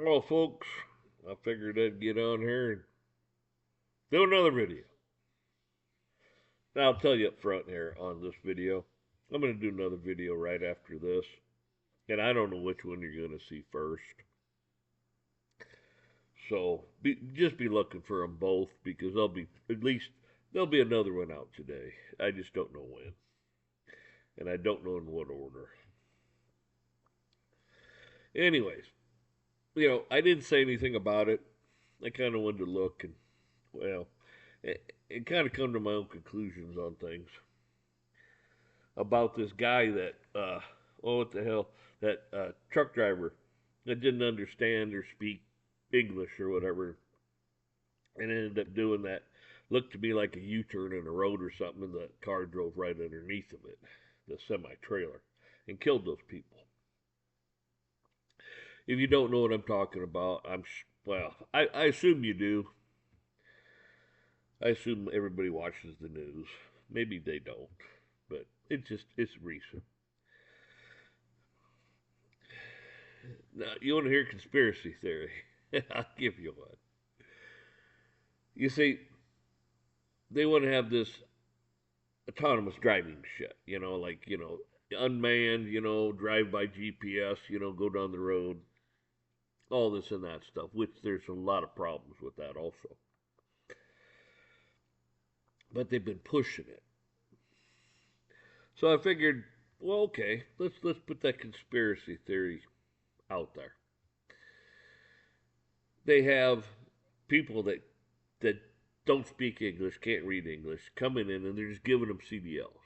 Well, folks, I figured I'd get on here and do another video. Now, I'll tell you up front here on this video, I'm going to do another video right after this, and I don't know which one you're going to see first. So just be looking for them both because there'll be another one out today. I just don't know when, and I don't know in what order. Anyways, I didn't say anything about it. I kind of wanted to look and well, and kind of come to my own conclusions on things about this guy that, what the hell, that truck driver that didn't understand or speak English or whatever, and ended up doing that. Looked to me like a U-turn in a road or something, and the car drove right underneath of it, the semi-trailer, and killed those people. If you don't know what I'm talking about, I assume you do. I assume everybody watches the news. Maybe they don't, but it's recent. Now, you want to hear conspiracy theory? I'll give you one. You see, they want to have this autonomous driving shit, unmanned, drive by GPS, go down the road, all this and that stuff, which there's a lot of problems with that also. But they've been pushing it. So I figured, well, okay, let's put that conspiracy theory out there. They have people that don't speak English, can't read English, coming in and they're just giving them CDLs.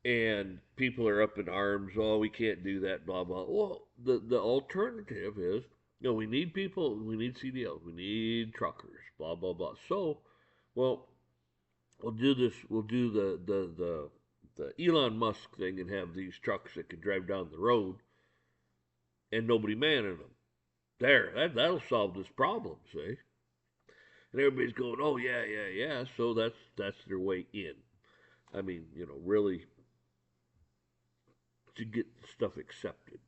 And people are up in arms. Oh, we can't do that. Blah blah. Well, the alternative is, we need people. We need CDLs. We need truckers. Blah blah blah. So, well, we'll do this. We'll do the Elon Musk thing and have these trucks that can drive down the road and nobody manning them. That'll solve this problem. See, and everybody's going, oh yeah yeah yeah. So that's their way in. I mean, really to get stuff accepted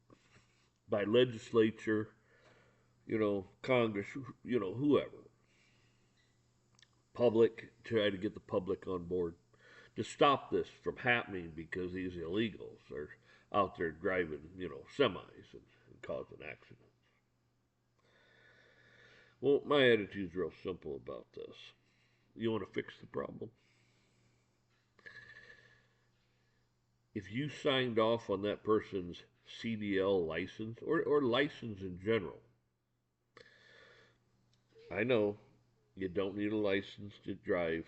by legislature, Congress, whoever. Public, try to get the public on board to stop this from happening because these illegals are out there driving, semis and causing accidents. Well, my attitude's real simple about this. You want to fix the problem? If you signed off on that person's CDL license or license in general, I know you don't need a license to drive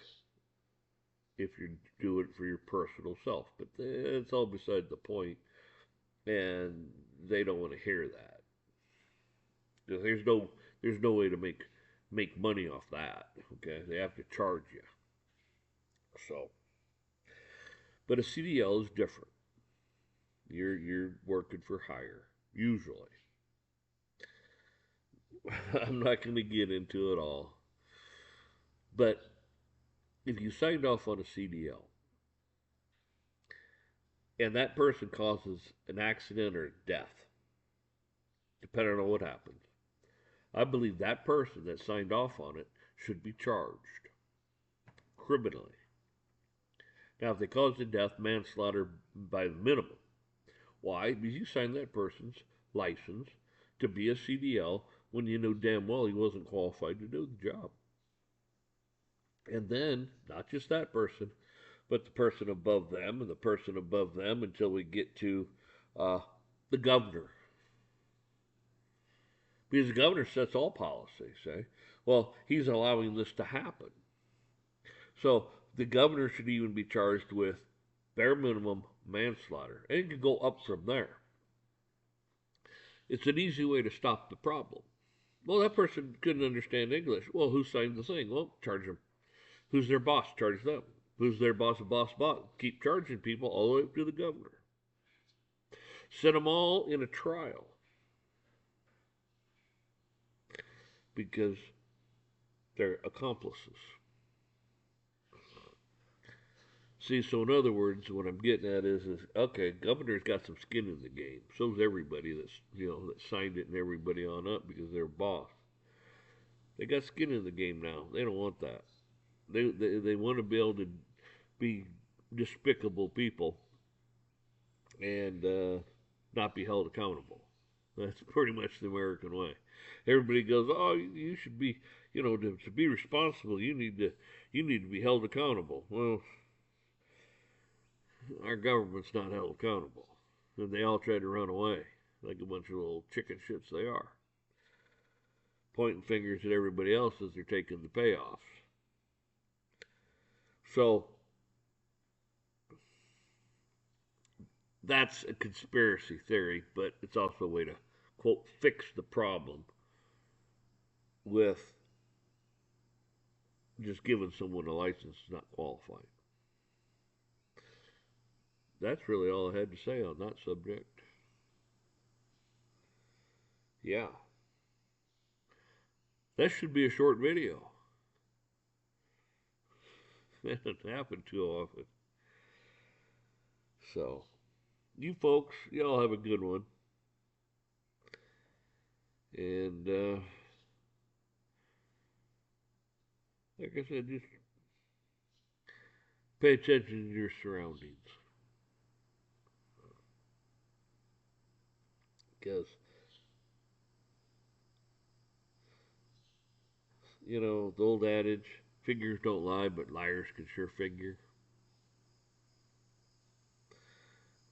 if you do it for your personal self, but it's all beside the point, and they don't want to hear that. There's no way to make money off that. Okay, they have to charge you. So, but a CDL is different. You're working for hire usually. I'm not going to get into it all, but if you signed off on a CDL and that person causes an accident or death, depending on what happens, I believe that person that signed off on it should be charged criminally. Now, if they caused a death, manslaughter by the minimum. Why? Because you signed that person's license to be a CDL when you knew damn well he wasn't qualified to do the job. And then, not just that person, but the person above them and the person above them until we get to uh, the governor. Because the governor sets all policies, eh? Well, he's allowing this to happen. So the governor should even be charged with bare minimum manslaughter. And it could go up from there. It's an easy way to stop the problem. Well, that person couldn't understand English. Well, who signed the thing? Well, charge them. Who's their boss? Charge them. Who's their boss? Boss. Keep charging people all the way up to the governor. Set them all in a trial because they're accomplices. See, so in other words, what I'm getting at is okay, governor's got some skin in the game. So's everybody that's that signed it and everybody on up because they're boss. They got skin in the game now. They don't want that. They want to be able to be despicable people and not be held accountable. That's pretty much the American way. Everybody goes, "Oh, you should be, to be responsible, you need to be held accountable." Well, our government's not held accountable, and they all try to run away like a bunch of little chicken shits they are, pointing fingers at everybody else as they're taking the payoffs. So that's a conspiracy theory, but it's also a way to quote fix the problem with just giving someone a license not qualified. That's really all I had to say on that subject. Yeah, that should be a short video. That doesn't happen too often. So, you folks, y'all have a good one. And, like I said, just pay attention to your surroundings. Because, the old adage, figures don't lie, but liars can sure figure.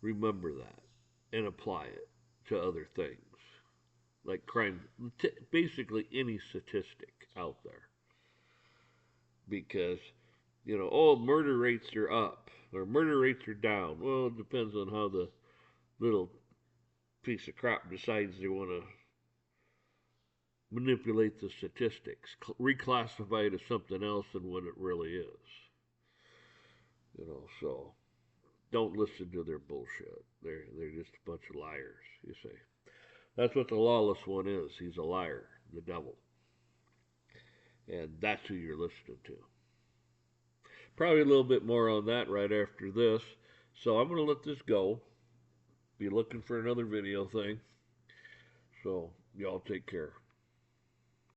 Remember that and apply it to other things. Like crime, basically any statistic out there. Because, murder rates are up or murder rates are down. Well, it depends on how the little piece of crap decides they want to manipulate the statistics, reclassify it as something else than what it really is. So don't listen to their bullshit. They're just a bunch of liars. You see, that's what the lawless one is. He's a liar, the devil, and that's who you're listening to. Probably a little bit more on that right after this. So I'm going to let this go. Be looking for another video thing. So y'all take care.